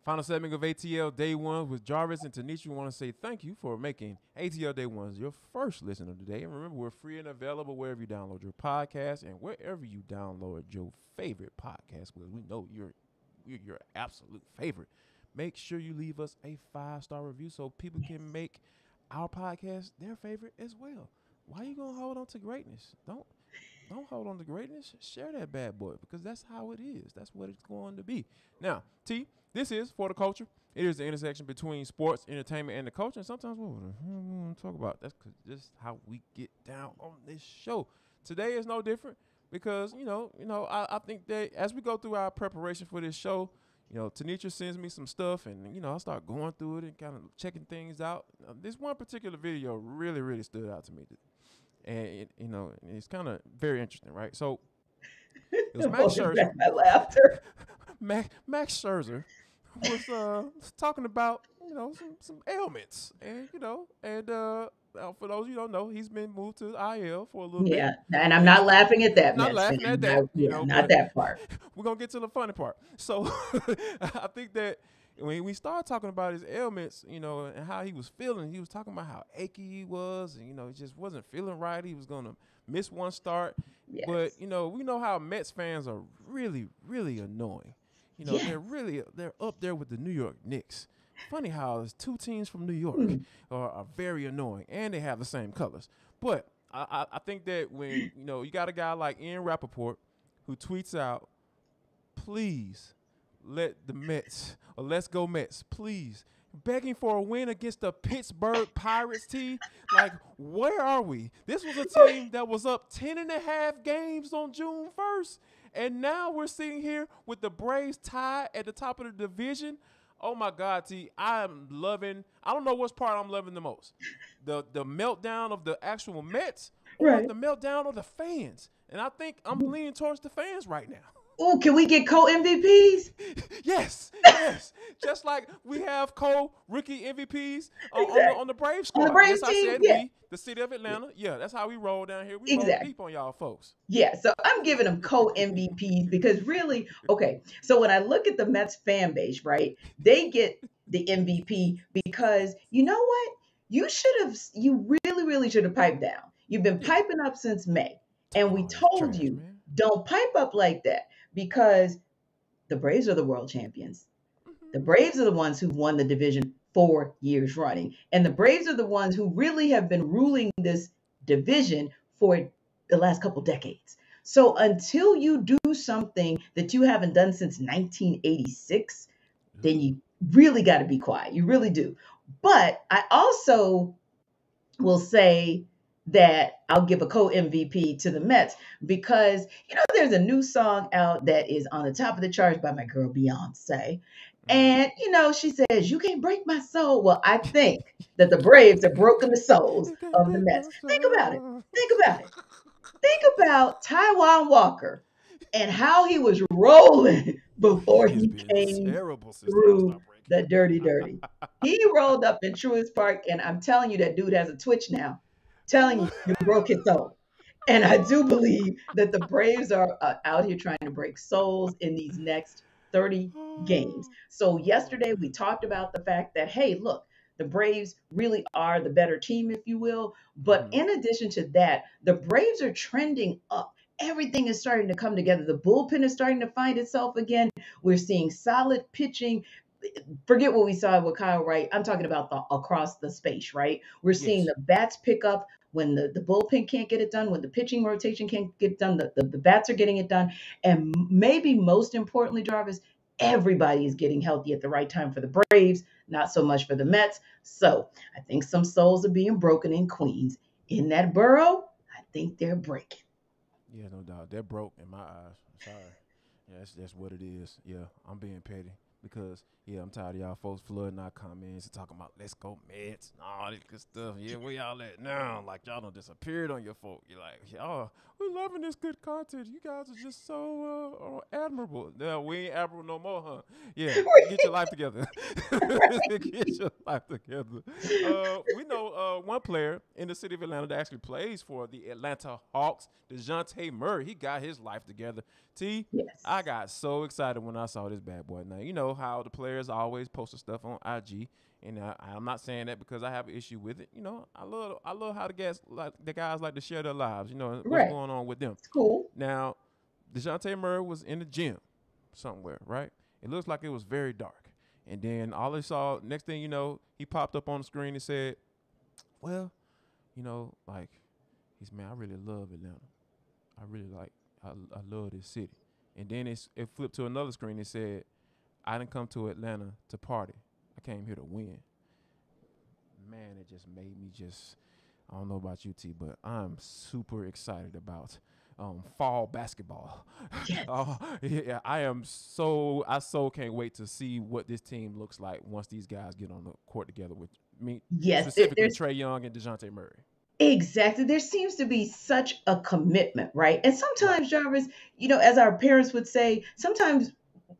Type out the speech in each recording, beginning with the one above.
Final segment of ATL Day One with Jarvis and Tenitra. We want to say thank you for making ATL Day Ones your first listen of the day. And remember, we're free and available wherever you download your podcast and wherever you download your favorite podcast, because we know you're your absolute favorite. Make sure you leave us a 5-star review so people can make our podcast their favorite as well. Why you gonna hold on to greatness? Don't hold on to greatness. Share that bad boy, because that's how it is. That's what it's going to be. Now, T, this is For the Culture. It is the intersection between sports, entertainment, and the culture. And sometimes we want to talk about that's because this is how we get down on this show. Today is no different because I think that as we go through our preparation for this show, Tenitra sends me some stuff, and I start going through it and kind of checking things out. This one particular video really, really stood out to me, and it's kind of very interesting, right? So it was Max Scherzer. My laughter. Max Scherzer was talking about some ailments, and for those you don't know, he's been moved to IL for a little bit. Yeah, and I'm not laughing at that. Not laughing at that. Not that part. We're gonna get to the funny part. So I think that when we started talking about his ailments, and how he was feeling, he was talking about how achy he was, and he just wasn't feeling right. He was gonna miss one start. Yes. But we know how Mets fans are really, really annoying. They're up there with the New York Knicks. Funny how there's two teams from New York are very annoying, and they have the same colors. But I think that when you got a guy like Ian Rappaport who tweets out, "Please let the Mets, or let's go Mets, please," begging for a win against the Pittsburgh Pirates team. Like, where are we? This was a team that was up 10.5 games on June 1st. And now we're sitting here with the Braves tied at the top of the division. Oh, my God, T, I don't know which part I'm loving the most. The meltdown of the actual Mets or the meltdown of the fans. And I think I'm leaning towards the fans right now. Oh, can we get co-MVPs? Yes. Just like we have co-rookie MVPs on the Braves squad. On the Braves yes, team, I said we, the city of Atlanta. Yeah, that's how we roll down here. We roll deep on y'all folks. Yeah, so I'm giving them co-MVPs because really, okay, so when I look at the Mets fan base, right, they get the MVP because you know what? You really, really should have piped down. You've been piping up since May, and we told you, don't pipe up like that. Because the Braves are the world champions. The Braves are the ones who've won the division 4 years running. And the Braves are the ones who really have been ruling this division for the last couple decades. So until you do something that you haven't done since 1986, then you really got to be quiet. You really do. But I also will say that I'll give a co-MVP to the Mets because, there's a new song out that is on the top of the charts by my girl Beyonce. And, she says, "You can't break my soul." Well, I think that the Braves have broken the souls of the Mets. Think about it. Think about Taijuan Walker and how he was rolling before he came through the dirty. He rolled up in Truist Park, and I'm telling you, that dude has a twitch now. Telling you broke his soul. And I do believe that the Braves are out here trying to break souls in these next 30 games. So yesterday we talked about the fact that, hey, look, the Braves really are the better team, if you will. But in addition to that, the Braves are trending up. Everything is starting to come together. The bullpen is starting to find itself again. We're seeing solid pitching. Forget what we saw with Kyle Wright. I'm talking about across the space, right? We're seeing the bats pick up when the bullpen can't get it done, when the pitching rotation can't get it done, the bats are getting it done. And maybe most importantly, Jarvis, everybody is getting healthy at the right time for the Braves, not so much for the Mets. So I think some souls are being broken in Queens. In that borough, I think they're breaking. Yeah, no doubt. They're broke in my eyes. Sorry. Yeah, that's what it is. Yeah, I'm being petty. Because, I'm tired of y'all folks flooding our comments and talking about let's go Mets and all this good stuff. Yeah, where y'all at now? Like, y'all done disappeared on your folk. You're like, y'all, we're loving this good content. You guys are just so admirable. No, we ain't admirable no more, huh? Yeah, get your life together. Get your life together. We know one player in the city of Atlanta that actually plays for the Atlanta Hawks, Dejounte Murray. He got his life together. T, yes. I got so excited when I saw this bad boy. Now, know how the players always post stuff on IG, and I'm not saying that because I have an issue with it. You know, I love how the guys like to share their lives. You know what's Right. going on with them. It's cool. Now, Dejounte Murray was in the gym somewhere, right? It looks like it was very dark, and then all I saw, next thing you know, he popped up on the screen and said, "Well, you know, like, he's man, I really love Atlanta. I really I love this city." And then it flipped to another screen and said, "I didn't come to Atlanta to party. I came here to win." Man, it just made me I don't know about you, T, but I'm super excited about fall basketball. Yes. Yeah, I so can't wait to see what this team looks like once these guys get on the court together with me, Yes. specifically There's Trae Young and Dejounte Murray. exactly. There seems to be such a commitment, right? And Right, sometimes, Jarvis, as our parents would say, sometimes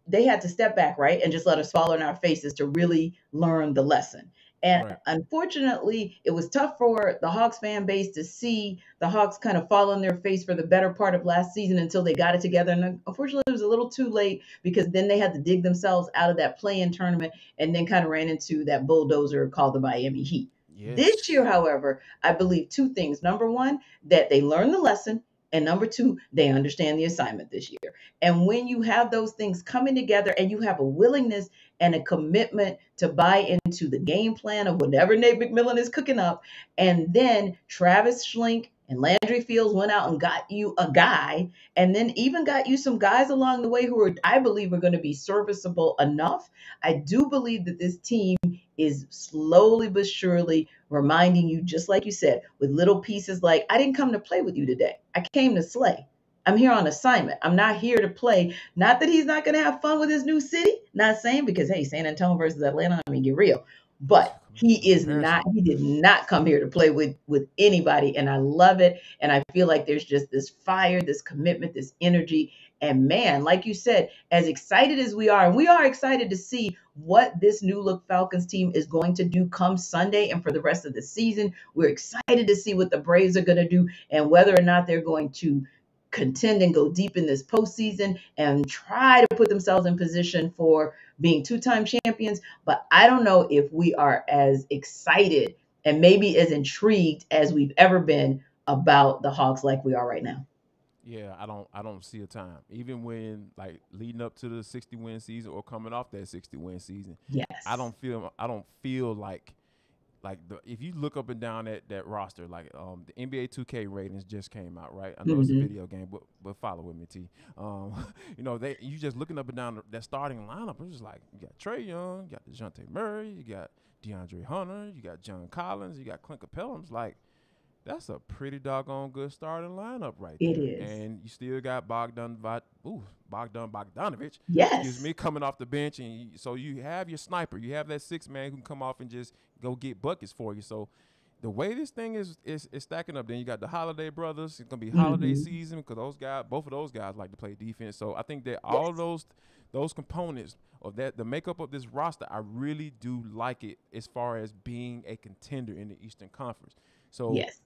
they had to step back, right, and just let us fall in our faces to really learn the lesson. And right. unfortunately, it was tough for the Hawks fan base to see the Hawks kind of fall on their face for the better part of last season until they got it together. And unfortunately, it was a little too late because then they had to dig themselves out of that play-in tournament and then kind of ran into that bulldozer called the Miami Heat. This year, Yes. however, I believe two things. Number one, that they learned the lesson. And number two, they understand the assignment this year. And when you have those things coming together and you have a willingness and a commitment to buy into the game plan of whatever Nate McMillan is cooking up, and then Travis Schlink and Landry Fields went out and got you a guy, and then even got you some guys along the way who are, I believe, are going to be serviceable enough. I do believe that this team is slowly but surely reminding you, just like you said, with little pieces like, I didn't come to play with you today. I came to slay. I'm here on assignment. I'm not here to play. Not that he's not going to have fun with his new city. Not saying because, hey, San Antonio versus Atlanta, I mean, get real. But Comparison. he did not come here to play with anybody. And I love it. And I feel like there's just this fire, this commitment, this energy. And man, like you said, as excited as we are, and we are excited to see what this new look Falcons team is going to do come Sunday and for the rest of the season. We're excited to see what the Braves are going to do and whether or not they're going to contend and go deep in this postseason and try to put themselves in position for being two-time champions. But I don't know if we are as excited and maybe as intrigued as we've ever been about the Hawks like we are right now. Yeah, I don't see a time. Even when like leading up to the 60 win season or coming off that 60 win season, Yes. I don't feel like if you look up and down that roster, like the NBA 2K ratings just came out, right? I know it's a Hmm. video game, but follow with me, T. You just looking up and down that starting lineup. It's just like you got Trae Young, you got Dejounte Murray, you got DeAndre Hunter, you got John Collins, you got Clint Capella. Like that's a pretty doggone good starting lineup right It there. is. And you still got Bogdan Bogdanovich, excuse Yes. me, coming off the bench. And so you have your sniper. You have that six man who can come off and just go get buckets for you. So the way this thing is stacking up, then you got the Holiday brothers. It's going to be holiday Hmm. season because both of those guys like to play defense. So I think that all of Yes. those components of that, the makeup of this roster, I really do like it as far as being a contender in the Eastern Conference. So, Yes.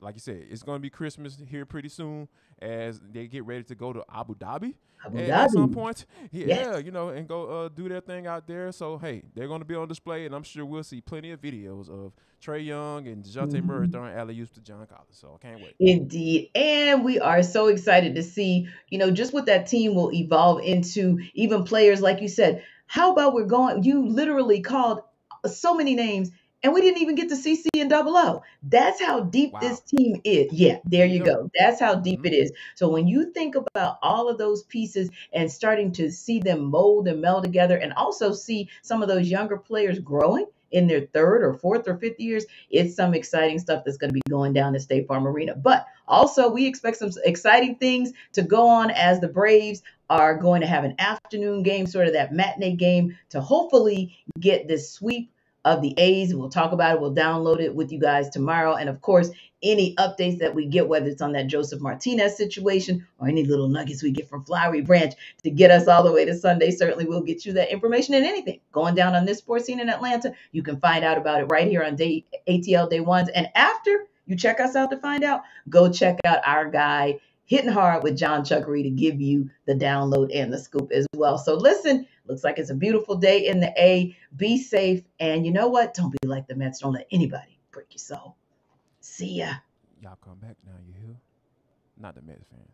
like you said, it's going to be Christmas here pretty soon as they get ready to go to Abu Dhabi Abu at some Dhabi. point. Yeah, Yes. and go do their thing out there. So, hey, they're going to be on display, and I'm sure we'll see plenty of videos of Trae Young and Dejounte Murray Mhm. throwing alley-oops to John Collins. So, I can't wait. Indeed. And we are so excited to see, just what that team will evolve into, even players, like you said. How about you literally called so many names and we didn't even get to CC and Double O. That's how deep this Wow. team is. Yeah, There there you you go. go. That's how deep Mm-hmm. it is. So when you think about all of those pieces and starting to see them mold and meld together and also see some of those younger players growing in their third or fourth or fifth years, it's some exciting stuff that's going to be going down at State Farm Arena. But also, we expect some exciting things to go on as the Braves are going to have an afternoon game, sort of that matinee game, to hopefully get this sweep of the A's. We'll talk about it. We'll download it with you guys tomorrow. And of course, any updates that we get, whether it's on that Joseph Martinez situation or any little nuggets we get from Flowery Branch to get us all the way to Sunday, certainly we'll get you that information and anything going down on this sports scene in Atlanta. You can find out about it right here on ATL Day Ones. And after you check us out to find out, go check out our guy, Hitting Hard with John Chuckery to give you the download and the scoop as well. So listen, looks like it's a beautiful day in the A. Be safe. And you know what? Don't be like the Mets. Don't let anybody break your soul. See ya. Y'all come back now, you hear? Not the Mets fans.